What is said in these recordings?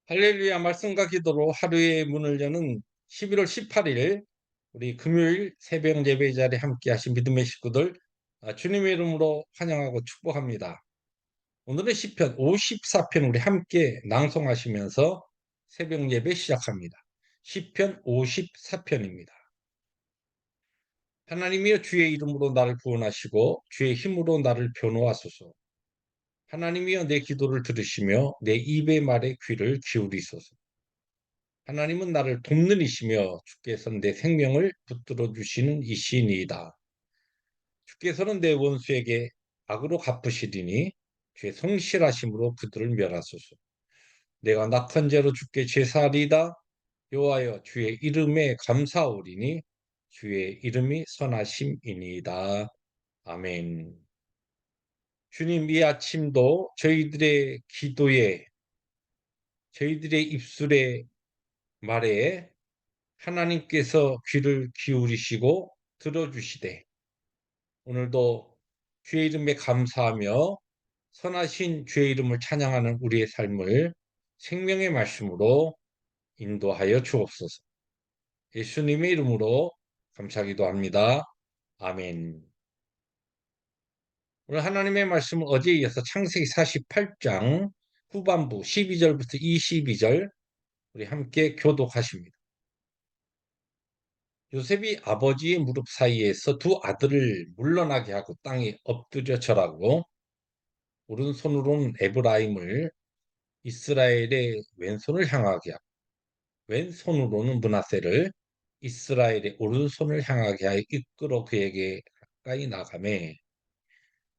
할렐루야 말씀과 기도로 하루의 문을 여는 11월 18일 우리 금요일 새벽 예배 자리에 함께 하신 믿음의 식구들 주님의 이름으로 환영하고 축복합니다. 오늘은 시편 54편 우리 함께 낭송하시면서 새벽 예배 시작합니다. 시편 54편입니다. 하나님이여 주의 이름으로 나를 구원하시고 주의 힘으로 나를 변호하소서. 하나님이여 내 기도를 들으시며 내 입의 말에 귀를 기울이소서. 하나님은 나를 돕는 이시며 주께서는 내 생명을 붙들어 주시는 이시니이다. 주께서는 내 원수에게 악으로 갚으시리니 주의 성실하심으로 그들을 멸하소서. 내가 낙한 죄로 주께 제사하리이다. 여호와여 주의 이름에 감사하오리니 주의 이름이 선하심이니이다. 아멘. 주님, 이 아침도 저희들의 기도에, 저희들의 입술의 말에 하나님께서 귀를 기울이시고 들어주시되 오늘도 주의 이름에 감사하며 선하신 주의 이름을 찬양하는 우리의 삶을 생명의 말씀으로 인도하여 주옵소서. 예수님의 이름으로 감사기도 합니다. 아멘. 오늘 하나님의 말씀은 어제에 이어서 창세기 48장 후반부 12절부터 22절 우리 함께 교독하십니다. 요셉이 아버지의 무릎 사이에서 두 아들을 물러나게 하고 땅에 엎드려 절하고 오른손으로는 에브라임을 이스라엘의 왼손을 향하게 하고 왼손으로는 므낫세를 이스라엘의 오른손을 향하게 하여 이끌어 그에게 가까이 나가매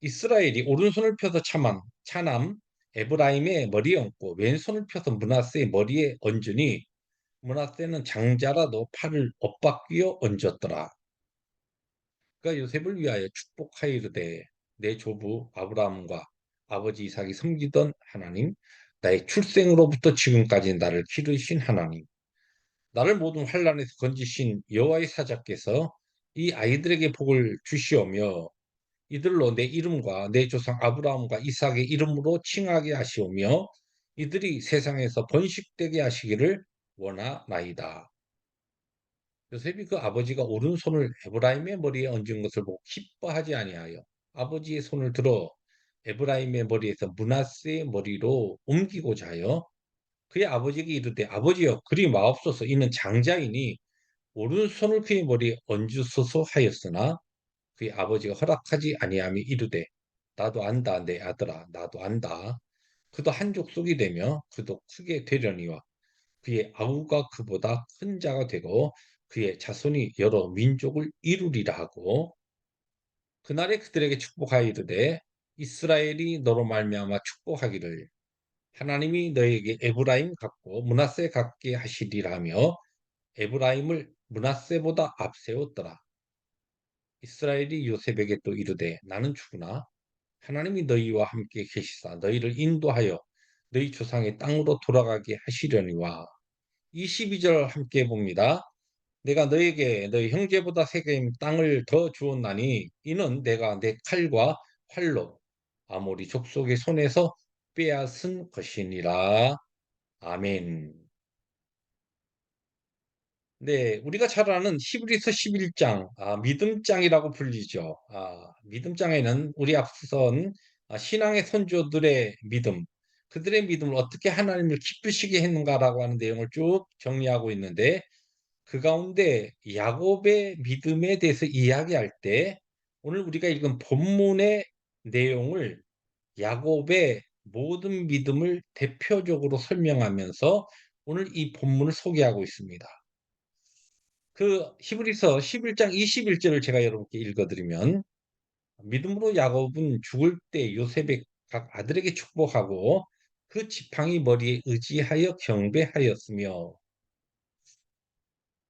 이스라엘이 오른손을 펴서 차남 에브라임의 머리에 얹고 왼손을 펴서 므낫세의 머리에 얹으니 므낫세는 장자라도 팔을 엇바뀌어 얹었더라. 그가 요셉을 위하여 축복하이르되 내 조부 아브라함과 아버지 이삭이 섬기던 하나님, 나의 출생으로부터 지금까지 나를 기르신 하나님, 나를 모든 환난에서 건지신 여호와의 사자께서 이 아이들에게 복을 주시오며 이들로 내 이름과 내 조상 아브라함과 이삭의 이름으로 칭하게 하시오며 이들이 세상에서 번식되게 하시기를 원하나이다. 요셉이 그 아버지가 오른손을 에브라임의 머리에 얹은 것을 보고 기뻐하지 아니하여 아버지의 손을 들어 에브라임의 머리에서 므낫세의 머리로 옮기고자 하여 그의 아버지에게 이르되 아버지여 그리 마옵소서 이는 장자이니 오른손을 그의 머리에 얹으소서 하였으나 그의 아버지가 허락하지 아니하며 이르되 나도 안다 내 아들아 나도 안다 그도 한 족속이 되며 그도 크게 되려니와 그의 아우가 그보다 큰 자가 되고 그의 자손이 여러 민족을 이루리라 하고 그날에 그들에게 축복하여 이르되 이스라엘이 너로 말미암아 축복하기를 하나님이 너에게 에브라임 같고 므낫세 같게 하시리라 하며 에브라임을 므낫세보다 앞세웠더라. 이스라엘이 요셉에게 또 이르되 나는 죽으나 하나님이 너희와 함께 계시사 너희를 인도하여 너희 조상의 땅으로 돌아가게 하시려니와 22절 함께 봅니다. 내가 너에게 너희 형제보다 세겜 땅을 더 주었나니 이는 내가 내 칼과 활로 아모리 족속의 손에서 빼앗은 것이니라. 아멘. 네, 우리가 잘 아는 히브리서 11장, 믿음장이라고 불리죠. 믿음장에는 우리 앞선 신앙의 선조들의 믿음, 그들의 믿음을 어떻게 하나님을 기쁘시게 했는가라고 하는 내용을 쭉 정리하고 있는데 그 가운데 야곱의 믿음에 대해서 이야기할 때 오늘 우리가 읽은 본문의 내용을 야곱의 모든 믿음을 대표적으로 설명하면서 오늘 이 본문을 소개하고 있습니다. 그 히브리서 11장 21절을 제가 여러분께 읽어드리면 믿음으로 야곱은 죽을 때 요셉의 각 아들에게 축복하고 그 지팡이 머리에 의지하여 경배하였으며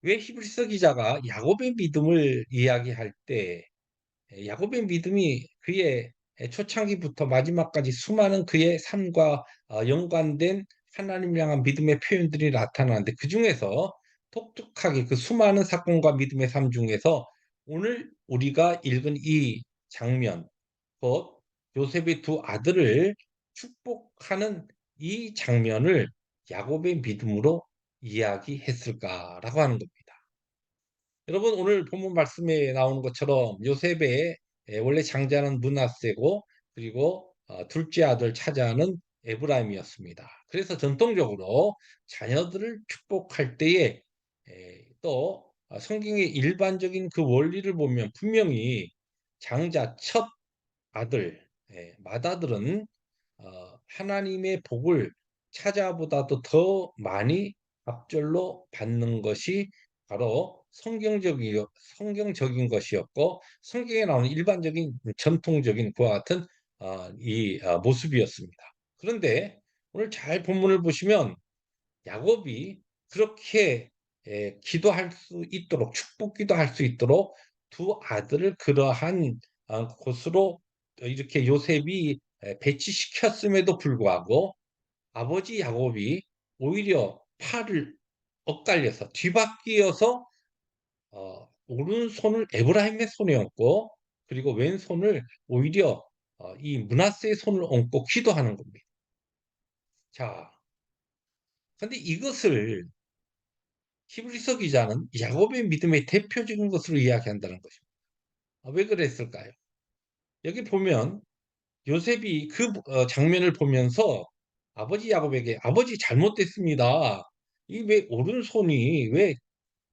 왜 히브리서 기자가 야곱의 믿음을 이야기할 때 야곱의 믿음이 그의 초창기부터 마지막까지 수많은 그의 삶과 연관된 하나님을 향한 믿음의 표현들이 나타나는데 그중에서 독특하게 그 수많은 사건과 믿음의 삶 중에서 오늘 우리가 읽은 이 장면, 곧 요셉의 두 아들을 축복하는 이 장면을 야곱의 믿음으로 이야기했을까라고 하는 겁니다. 여러분 오늘 본문 말씀에 나오는 것처럼 요셉의 원래 장자는 므낫세고 그리고 둘째 아들 차자는 에브라임이었습니다. 그래서 전통적으로 자녀들을 축복할 때에 또 성경의 일반적인 그 원리를 보면 분명히 장자 첫 아들 맏아들은 하나님의 복을 차자보다도 더 많이 앞절로 받는 것이 바로 성경적인 것이었고 성경에 나오는 일반적인 전통적인 그와 같은 이 모습이었습니다. 그런데 오늘 잘 본문을 보시면 야곱이 그렇게 기도할 수 있도록 축복 기도할 수 있도록 두 아들을 그러한 곳으로 이렇게 요셉이 배치시켰음에도 불구하고 아버지 야곱이 오히려 팔을 엇갈려서 뒤바뀌어서 오른손을 에브라임의 손에 얹고 그리고 왼손을 오히려 이 므낫세의 손을 얹고 기도하는 겁니다. 자, 근데 이것을 히브리서 기자는 야곱의 믿음의 대표적인 것으로 이야기한다는 것입니다. 왜 그랬을까요? 여기 보면 요셉이 그 장면을 보면서 아버지 야곱에게 아버지 잘못됐습니다. 이 왜 오른손이 왜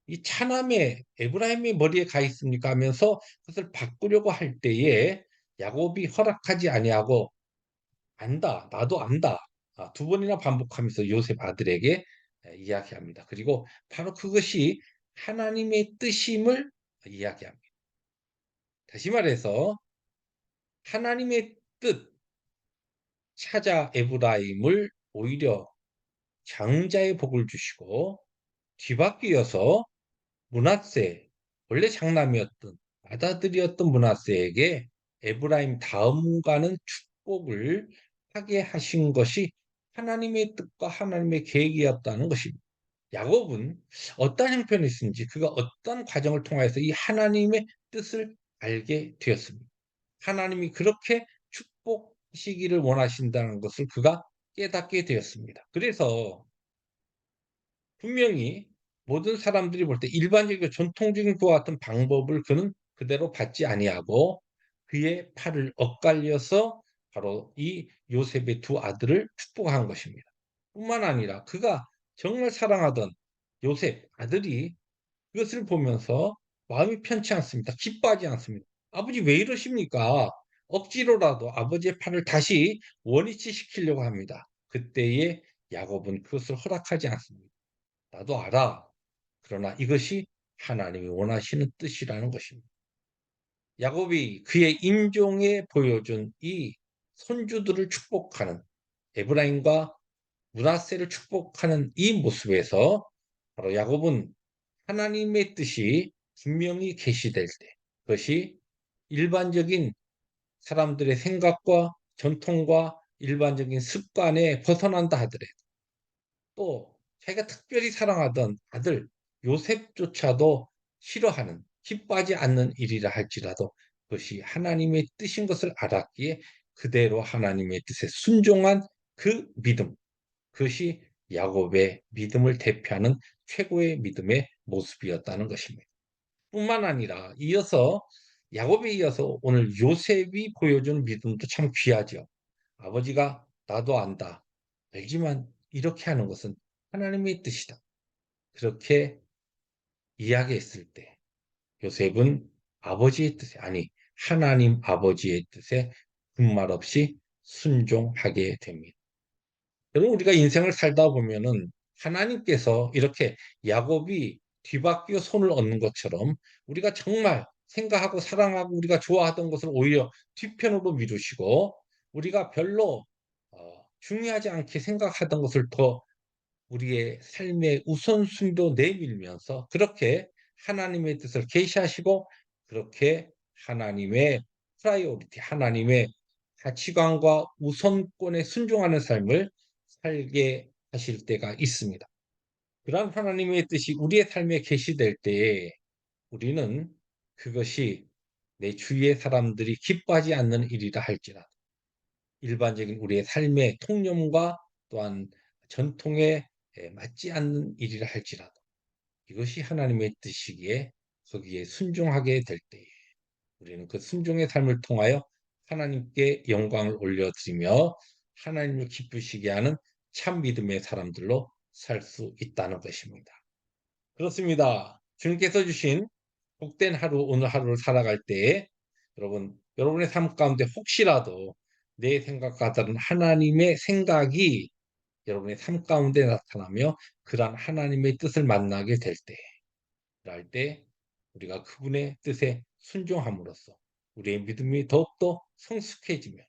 이 차남의 에브라임의 머리에 가 있습니까? 하면서 그것을 바꾸려고 할 때에 야곱이 허락하지 아니하고 안다. 나도 안다. 두 번이나 반복하면서 요셉 아들에게 이야기합니다. 그리고 바로 그것이 하나님의 뜻임을 이야기합니다. 다시 말해서 하나님의 뜻, 찾아 에브라임을 오히려 장자의 복을 주시고 뒤바뀌어서 므낫세, 원래 장남이었던 맏아들이었던 므낫세에게 에브라임 다음가는 축복을 하게 하신 것이 하나님의 뜻과 하나님의 계획이었다는 것입니다. 야곱은 어떤 형편이었는지 그가 어떤 과정을 통해서 이 하나님의 뜻을 알게 되었습니다. 하나님이 그렇게 축복하시기를 원하신다는 것을 그가 깨닫게 되었습니다. 그래서 분명히 모든 사람들이 볼 때 일반적이고 전통적인 그와 같은 방법을 그는 그대로 받지 아니하고 그의 팔을 엇갈려서 바로 이 요셉의 두 아들을 축복한 것입니다. 뿐만 아니라 그가 정말 사랑하던 요셉 아들이 그것을 보면서 마음이 편치 않습니다. 기뻐하지 않습니다. "아버지 왜 이러십니까?" 억지로라도 아버지의 팔을 다시 원위치 시키려고 합니다. 그때에 야곱은 그것을 허락하지 않습니다. "나도 알아. 그러나 이것이 하나님이 원하시는 뜻이라는 것입니다." 야곱이 그의 임종에 보여준 이 손주들을 축복하는 에브라임과 므낫세를 축복하는 이 모습에서 바로 야곱은 하나님의 뜻이 분명히 계시될 때 그것이 일반적인 사람들의 생각과 전통과 일반적인 습관에 벗어난다 하더라도 또 자기가 특별히 사랑하던 아들 요셉조차도 싫어하는 기뻐하지 않는 일이라 할지라도 그것이 하나님의 뜻인 것을 알았기에 그대로 하나님의 뜻에 순종한 그 믿음 그것이 야곱의 믿음을 대표하는 최고의 믿음의 모습이었다는 것입니다. 뿐만 아니라 이어서 야곱에 이어서 오늘 요셉이 보여준 믿음도 참 귀하죠. 아버지가 "나도 안다. 알지만 이렇게 하는 것은 하나님의 뜻이다." 그렇게 이야기했을 때 요셉은 아버지의 뜻에 아니 하나님 아버지의 뜻에 군말 없이 순종하게 됩니다. 여러분 우리가 인생을 살다 보면은 하나님께서 이렇게 야곱이 뒤바뀌어 손을 얹는 것처럼 우리가 정말 생각하고 사랑하고 우리가 좋아하던 것을 오히려 뒤편으로 미루시고 우리가 별로 중요하지 않게 생각하던 것을 더 우리의 삶의 우선순위로 내밀면서 그렇게 하나님의 뜻을 계시하시고 그렇게 하나님의 프라이오리티 하나님의 가치관과 우선권에 순종하는 삶을 살게 하실 때가 있습니다. 그러한 하나님의 뜻이 우리의 삶에 계시될 때에 우리는 그것이 내 주위의 사람들이 기뻐하지 않는 일이라 할지라도 일반적인 우리의 삶의 통념과 또한 전통에 맞지 않는 일이라 할지라도 이것이 하나님의 뜻이기에 거기에 순종하게 될 때에 우리는 그 순종의 삶을 통하여 하나님께 영광을 올려드리며 하나님을 기쁘시게 하는 참 믿음의 사람들로 살 수 있다는 것입니다. 그렇습니다. 주님께서 주신 복된 하루, 오늘 하루를 살아갈 때에 여러분의 삶 가운데 혹시라도 내 생각과 다른 하나님의 생각이 여러분의 삶 가운데 나타나며 그러한 하나님의 뜻을 만나게 될 때, 그럴 때 우리가 그분의 뜻에 순종함으로써 우리의 믿음이 더욱더 성숙해지며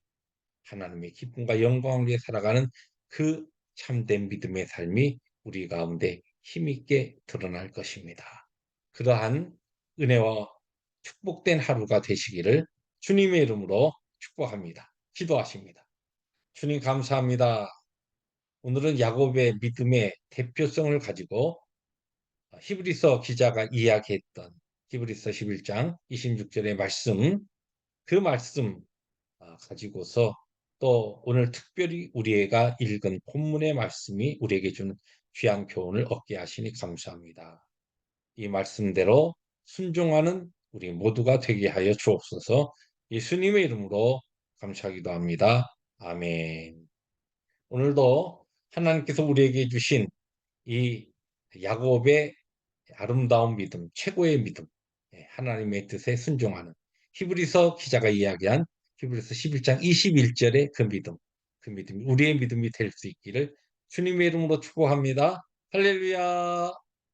하나님의 기쁨과 영광을 위해 살아가는 그 참된 믿음의 삶이 우리 가운데 힘있게 드러날 것입니다. 그러한 은혜와 축복된 하루가 되시기를 주님의 이름으로 축복합니다. 기도하십니다. 주님 감사합니다. 오늘은 야곱의 믿음의 대표성을 가지고 히브리서 기자가 이야기했던 히브리서 11장 26절의 말씀, 그 말씀 가지고서 또 오늘 특별히 우리가 읽은 본문의 말씀이 우리에게 주는 귀한 교훈을 얻게 하시니 감사합니다. 이 말씀대로 순종하는 우리 모두가 되게 하여 주옵소서. 예수님의 이름으로 감사하기도 합니다. 아멘. 오늘도 하나님께서 우리에게 주신 이 야곱의 아름다운 믿음, 최고의 믿음, 하나님의 뜻에 순종하는 히브리서 기자가 이야기한 히브리서 11장 21절의 그 믿음이 우리의 믿음이 될 수 있기를 주님의 이름으로 축복합니다. 할렐루야.